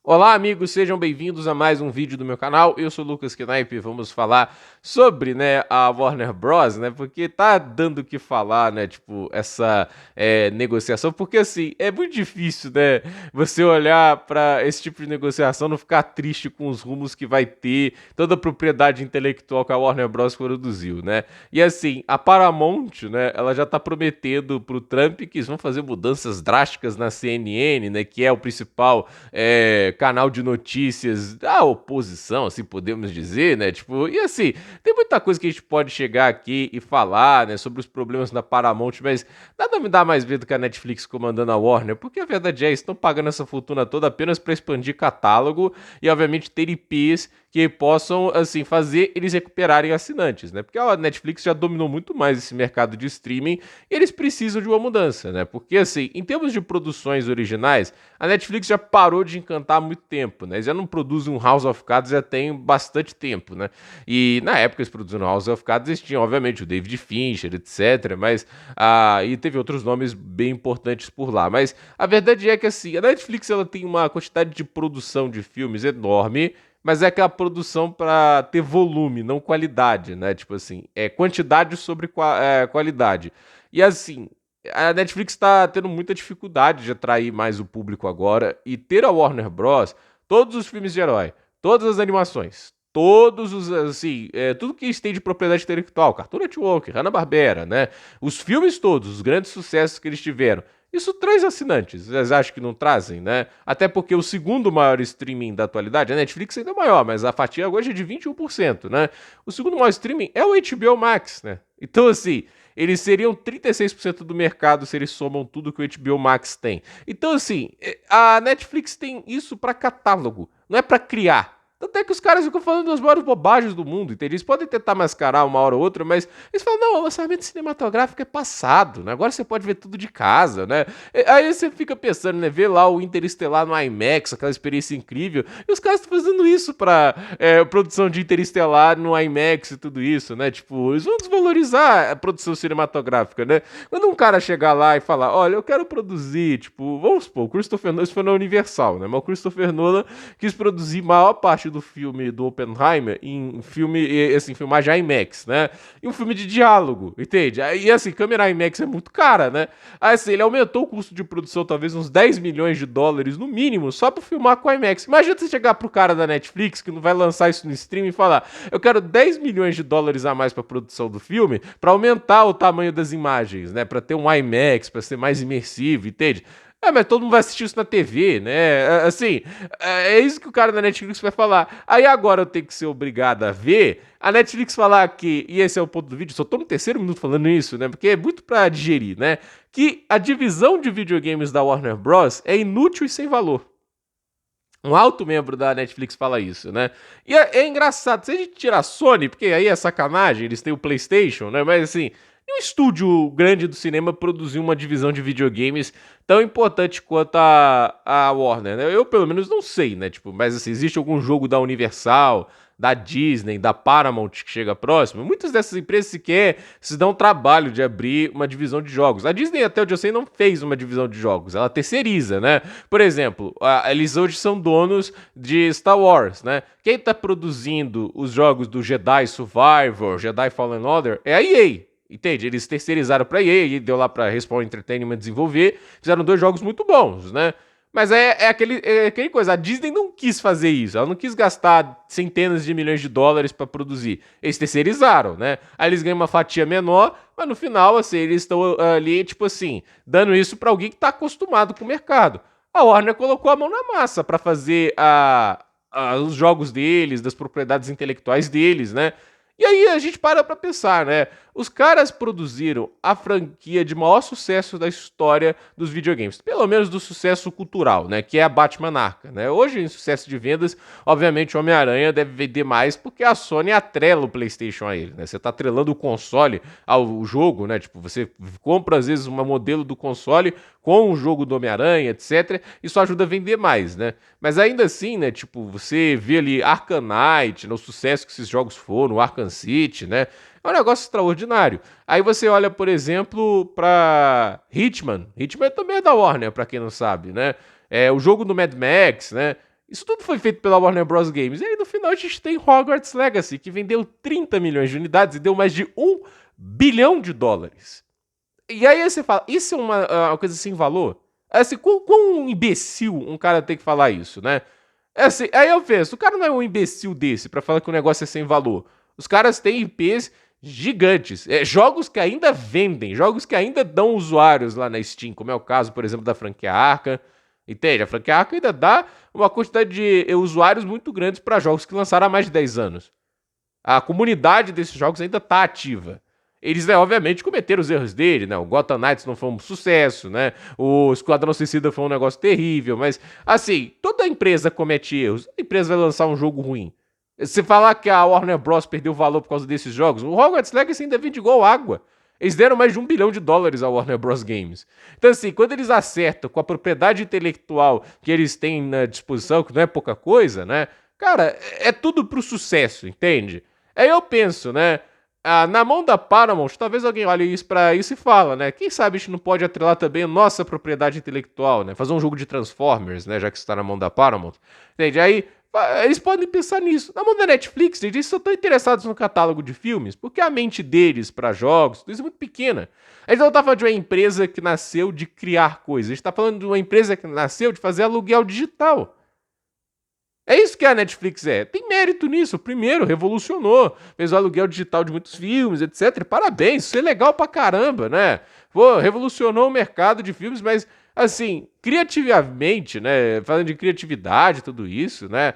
Olá, amigos, sejam bem-vindos a mais um vídeo do meu canal. Eu sou o Lucas Knaip e vamos falar sobre, a Warner Bros, porque tá dando o que falar, tipo, essa negociação, porque, assim, é muito difícil, você olhar pra esse tipo de negociação, não ficar triste com os rumos que vai ter, toda a propriedade intelectual que a Warner Bros produziu, né? E, assim, a Paramount, ela já tá prometendo pro Trump que eles vão fazer mudanças drásticas na CNN, que é o principal canal de notícias da oposição, assim podemos dizer, Tipo, e assim, tem muita coisa que a gente pode chegar aqui e falar, sobre os problemas da Paramount, mas nada me dá mais medo que a Netflix comandando a Warner, porque a verdade é, estão pagando essa fortuna toda apenas para expandir catálogo e, obviamente, ter IPs que possam, assim, fazer eles recuperarem assinantes, Porque a Netflix já dominou muito mais esse mercado de streaming e eles precisam de uma mudança, Porque, assim, em termos de produções originais, a Netflix já parou de encantar há muito tempo, Eles já não produzem um House of Cards já tem bastante tempo, E na época eles produziram House of Cards, eles tinham, obviamente, o David Fincher, etc. Mas, e teve outros nomes bem importantes por lá. Mas a verdade é que, assim, a Netflix ela tem uma quantidade de produção de filmes enorme, mas é aquela produção para ter volume, não qualidade, Tipo assim, é quantidade sobre qualidade. E assim, a Netflix está tendo muita dificuldade de atrair mais o público agora e ter a Warner Bros. Todos os filmes de herói, todas as animações, todos os, assim, tudo que eles têm de propriedade intelectual, Cartoon Network, Hanna-Barbera, Os filmes todos, os grandes sucessos que eles tiveram. Isso traz assinantes, vocês acham que não trazem, Até porque o segundo maior streaming da atualidade, a Netflix ainda é maior, mas a fatia hoje é de 21%, O segundo maior streaming é o HBO Max, Então, assim, eles seriam 36% do mercado se eles somam tudo que o HBO Max tem. Então, assim, a Netflix tem isso para catálogo, não é para criar. Tanto é que os caras ficam falando das maiores bobagens do mundo, entende? Eles podem tentar mascarar uma hora ou outra, mas eles falam, não, o lançamento cinematográfico é passado, Agora você pode ver tudo de casa, Aí você fica pensando, Ver lá o Interestelar no IMAX, aquela experiência incrível, e os caras estão fazendo isso pra produção de Interestelar no IMAX e tudo isso, Tipo, eles vão desvalorizar a produção cinematográfica, Quando um cara chegar lá e falar, olha, eu quero produzir, tipo, vamos supor, o Christopher Nolan, isso foi na Universal, Mas o Christopher Nolan quis produzir maior parte do filme do Oppenheimer em filme, assim, filmagem IMAX, E um filme de diálogo, entende? E assim, câmera IMAX é muito cara, Aí assim, ele aumentou o custo de produção talvez uns 10 milhões de dólares no mínimo, só pra filmar com IMAX. Imagina você chegar pro cara da Netflix, que não vai lançar isso no stream, e falar, eu quero 10 milhões de dólares a mais pra produção do filme, pra aumentar o tamanho das imagens, Pra ter um IMAX, pra ser mais imersivo, entende? Mas todo mundo vai assistir isso na TV, Assim, é isso que o cara da Netflix vai falar. Aí agora eu tenho que ser obrigado a ver a Netflix falar que, e esse é o ponto do vídeo, só tô no terceiro minuto falando isso, Porque é muito pra digerir, Que a divisão de videogames da Warner Bros. É inútil e sem valor. Um alto membro da Netflix fala isso, E é engraçado, se a gente tirar a Sony, porque aí é sacanagem, eles têm o PlayStation, Mas assim, e um estúdio grande do cinema produzir uma divisão de videogames tão importante quanto a Warner, Eu, pelo menos, não sei, Tipo, mas assim, existe algum jogo da Universal, da Disney, da Paramount que chega próximo? Muitas dessas empresas sequer se dão o trabalho de abrir uma divisão de jogos. A Disney, até onde eu sei, não fez uma divisão de jogos, ela terceiriza, Por exemplo, eles hoje são donos de Star Wars, Quem tá produzindo os jogos do Jedi Survivor, Jedi Fallen Order, é a EA. Entende? Eles terceirizaram pra EA, e deu lá pra Respawn Entertainment desenvolver, fizeram dois jogos muito bons, Mas aquele coisa, a Disney não quis fazer isso, ela não quis gastar centenas de milhões de dólares para produzir. Eles terceirizaram, Aí eles ganham uma fatia menor, mas no final, assim, eles estão ali, tipo assim, dando isso para alguém que tá acostumado com o mercado. A Warner colocou a mão na massa para fazer os jogos deles, das propriedades intelectuais deles, E aí a gente para pra pensar, Os caras produziram a franquia de maior sucesso da história dos videogames, pelo menos do sucesso cultural, Que é a Batman Arkham, Hoje, em sucesso de vendas, obviamente o Homem-Aranha deve vender mais porque a Sony atrela o PlayStation a ele, Você tá atrelando o console ao jogo, Tipo, você compra às vezes um modelo do console com o jogo do Homem-Aranha, etc. Isso ajuda a vender mais, Mas ainda assim, Tipo, você vê ali Arkham Knight, o sucesso que esses jogos foram, o Arkham City, É um negócio extraordinário. Aí você olha, por exemplo, pra Hitman. Hitman também é da Warner, pra quem não sabe, É o jogo do Mad Max, Isso tudo foi feito pela Warner Bros. Games. E aí no final a gente tem Hogwarts Legacy, que vendeu 30 milhões de unidades e deu mais de US$ 1 bilhão. E aí você fala, isso é uma coisa sem valor? Assim, quão imbecil um cara tem que falar isso, né? Assim, aí eu penso, o cara não é um imbecil desse pra falar que o negócio é sem valor. Os caras têm IPs gigantes, jogos que ainda vendem, jogos que ainda dão usuários lá na Steam, como é o caso, por exemplo, da franquia Arca. Entende? A franquia Arca ainda dá uma quantidade de usuários muito grandes para jogos que lançaram há mais de 10 anos. A comunidade desses jogos ainda tá ativa. Eles, né, obviamente, cometeram os erros dele, né? O Gotham Knights não foi um sucesso, né? O Esquadrão Suicida foi um negócio terrível, mas, assim, toda empresa comete erros. A empresa vai lançar um jogo ruim. Se falar que a Warner Bros. Perdeu valor por causa desses jogos, o Hogwarts Legacy ainda vende igual água. Eles deram mais de US$ 1 bilhão à Warner Bros. Games. Então, assim, quando eles acertam com a propriedade intelectual que eles têm na disposição, que não é pouca coisa, né? Cara, é tudo pro sucesso, entende? Aí eu penso, né? Na mão da Paramount, talvez alguém olhe isso pra isso e fala, né? Quem sabe a gente não pode atrelar também a nossa propriedade intelectual, né? Fazer um jogo de Transformers, né? Já que está na mão da Paramount. Entende? Aí eles podem pensar nisso. Na mão da Netflix, gente, eles só estão interessados no catálogo de filmes, porque a mente deles para jogos, tudo isso é muito pequena. A gente não tá falando de uma empresa que nasceu de criar coisas, a gente tá falando de uma empresa que nasceu de fazer aluguel digital. É isso que a Netflix é. Tem mérito nisso. Primeiro, revolucionou. Fez o aluguel digital de muitos filmes, etc. Parabéns, isso é legal pra caramba, né? Pô, revolucionou o mercado de filmes, mas, assim, criativamente, né? Falando de criatividade, tudo isso, né?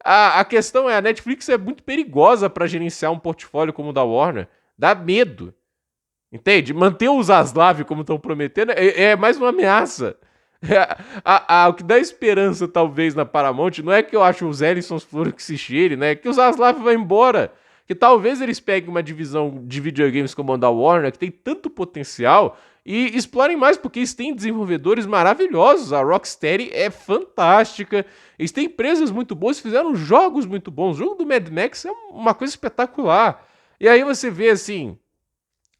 A questão é, a Netflix é muito perigosa pra gerenciar um portfólio como o da Warner. Dá medo. Entende? Manter os Zaslav como estão prometendo é mais uma ameaça. O que dá esperança, talvez, na Paramount não é que eu acho os Ellisons flores que se cheire, né? É que os Zaslav vai embora. Que talvez eles peguem uma divisão de videogames como a da Warner, que tem tanto potencial, e explorem mais, porque eles têm desenvolvedores maravilhosos. A Rocksteady é fantástica. Eles têm empresas muito boas, fizeram jogos muito bons. O jogo do Mad Max é uma coisa espetacular. E aí você vê assim.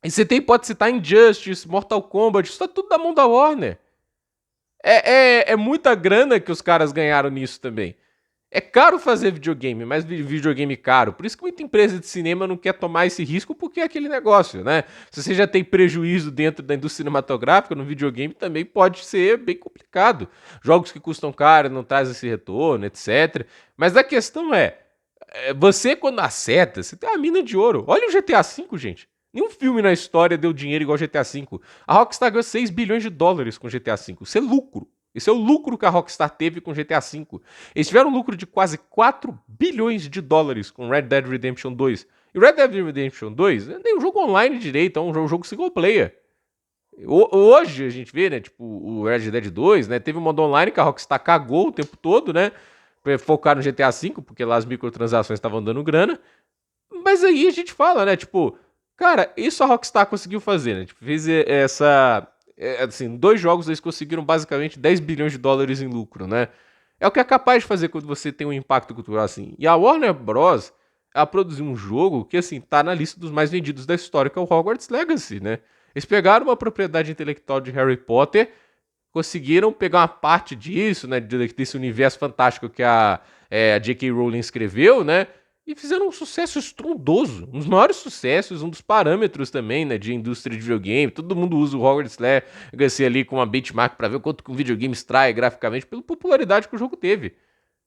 E você pode citar Injustice, Mortal Kombat, isso tá tudo da mão da Warner. É muita grana que os caras ganharam nisso também. É caro fazer videogame, mas videogame caro. Por isso que muita empresa de cinema não quer tomar esse risco, porque é aquele negócio, né? Se você já tem prejuízo dentro da indústria cinematográfica, no videogame também pode ser bem complicado. Jogos que custam caro não trazem esse retorno, etc. Mas a questão você quando acerta, você tem uma mina de ouro. Olha o GTA V, gente. Nenhum filme na história deu dinheiro igual GTA V. A Rockstar ganhou US$ 6 bilhões com GTA V. Isso é lucro. Esse é o lucro que a Rockstar teve com GTA V. Eles tiveram um lucro de quase US$ 4 bilhões com Red Dead Redemption 2. E Red Dead Redemption 2 não é nem um jogo online direito, é um jogo single player. Hoje a gente vê, né, tipo, o Red Dead 2, né, teve um modo online que a Rockstar cagou o tempo todo, né, pra focar no GTA V, porque lá as microtransações estavam dando grana. Mas aí a gente fala, né, tipo, cara, isso a Rockstar conseguiu fazer, né? Tipo, fez assim, 2 jogos eles conseguiram basicamente US$ 10 bilhões em lucro, né? É o que é capaz de fazer quando você tem um impacto cultural assim. E a Warner Bros. Ela produziu um jogo que, assim, tá na lista dos mais vendidos da história, que é o Hogwarts Legacy, né? Eles pegaram uma propriedade intelectual de Harry Potter, conseguiram pegar uma parte disso, né? Desse universo fantástico que a J.K. Rowling escreveu, né? E fizeram um sucesso estrondoso, um dos maiores sucessos, um dos parâmetros também, né, de indústria de videogame. Todo mundo usa o Hogwarts Legacy ali como uma benchmark para ver quanto que um videogame extrai graficamente pela popularidade que o jogo teve.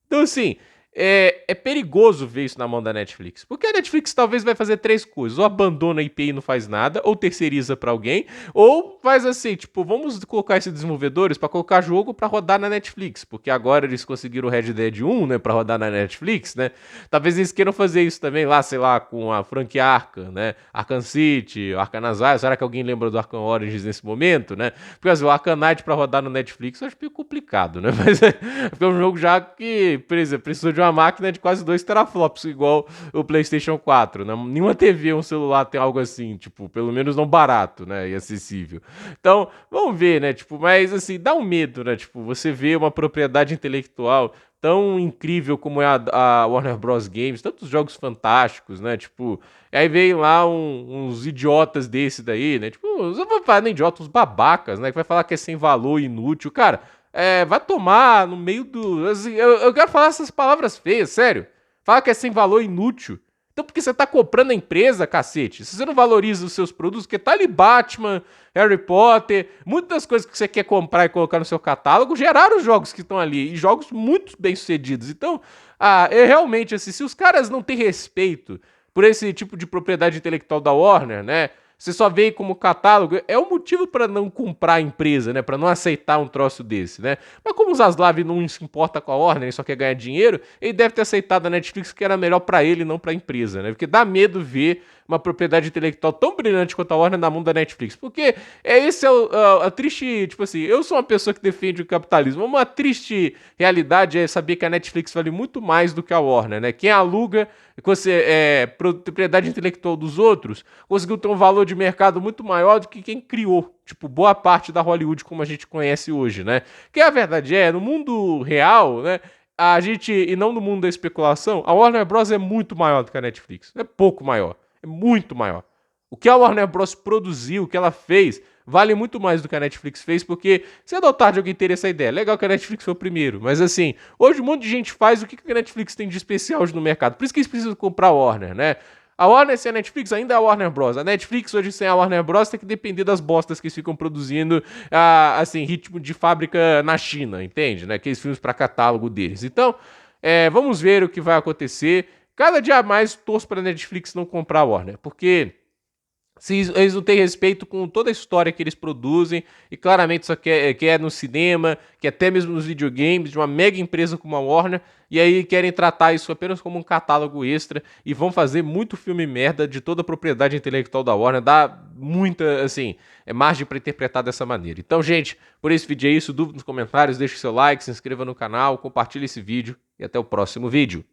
Então, assim, é perigoso ver isso na mão da Netflix. Porque a Netflix talvez vai fazer 3 coisas. Ou abandona a IP e não faz nada, ou terceiriza pra alguém, ou faz assim, tipo, vamos colocar esses desenvolvedores pra colocar jogo pra rodar na Netflix. Porque agora eles conseguiram o Red Dead 1, né, pra rodar na Netflix, né? Talvez eles queiram fazer isso também lá, sei lá, com a franquia Arkham, né? Arkham City, Arkham Asylum. Será que alguém lembra do Arkham Origins nesse momento, né? Porque assim, o Arkham Knight pra rodar no Netflix eu acho meio complicado, né? Mas é um jogo já que, por exemplo, precisou de uma máquina de quase 2 teraflops, igual o PlayStation 4, né? Nenhuma TV ou um celular tem algo assim, tipo, pelo menos não barato, né? E acessível. Então, vamos ver, né? Tipo, mas assim, dá um medo, né? Tipo, você vê uma propriedade intelectual tão incrível como é a Warner Bros. Games, tantos jogos fantásticos, né? Tipo, aí vem lá uns idiotas desse daí, né? Tipo, não vou falar nem idiotas, uns babacas, né? Que vai falar que é sem valor, inútil. Cara, vai tomar no meio do... Assim, eu quero falar essas palavras feias, sério. Fala que é sem valor, inútil. Então por que você tá comprando a empresa, cacete? Se você não valoriza os seus produtos, porque tá ali Batman, Harry Potter, muitas das coisas que você quer comprar e colocar no seu catálogo geraram os jogos que estão ali, e jogos muito bem sucedidos. Então, realmente, assim, se os caras não têm respeito por esse tipo de propriedade intelectual da Warner, né? Você só vê como catálogo, é um motivo para não comprar a empresa, né? Para não aceitar um troço desse, né? Mas como o Zaslav não se importa com a Warner, ele só quer ganhar dinheiro, ele deve ter aceitado a Netflix que era melhor para ele e não para a empresa, né? Porque dá medo ver uma propriedade intelectual tão brilhante quanto a Warner na mão da Netflix. Porque esse é a triste, tipo assim, eu sou uma pessoa que defende o capitalismo. Uma triste realidade é saber que a Netflix vale muito mais do que a Warner, né? Quem aluga propriedade intelectual dos outros conseguiu ter um valor de mercado muito maior do que quem criou, tipo, boa parte da Hollywood como a gente conhece hoje, né? Que a verdade no mundo real, né, a gente, e não no mundo da especulação, a Warner Bros. É muito maior do que a Netflix, é pouco maior, é muito maior. O que a Warner Bros. Produziu, o que ela fez, vale muito mais do que a Netflix fez, porque cedo ou tarde alguém teria essa ideia. Legal que a Netflix foi o primeiro, mas assim, hoje um monte de gente faz o que a Netflix tem de especial hoje no mercado. Por isso que eles precisam comprar a Warner, né? A Warner sem a Netflix ainda é a Warner Bros. A Netflix hoje sem a Warner Bros. Tem que depender das bostas que eles ficam produzindo, assim, ritmo de fábrica na China, entende? Né? Aqueles filmes para catálogo deles. Então, vamos ver o que vai acontecer. Cada dia mais torço para a Netflix não comprar a Warner, porque se eles não têm respeito com toda a história que eles produzem, e claramente isso quer no cinema, que até mesmo nos videogames, de uma mega empresa como a Warner, e aí querem tratar isso apenas como um catálogo extra, e vão fazer muito filme merda de toda a propriedade intelectual da Warner, dá muita, assim, margem para interpretar dessa maneira. Então, gente, por esse vídeo é isso, dúvida nos comentários, deixe seu like, se inscreva no canal, compartilhe esse vídeo, e até o próximo vídeo.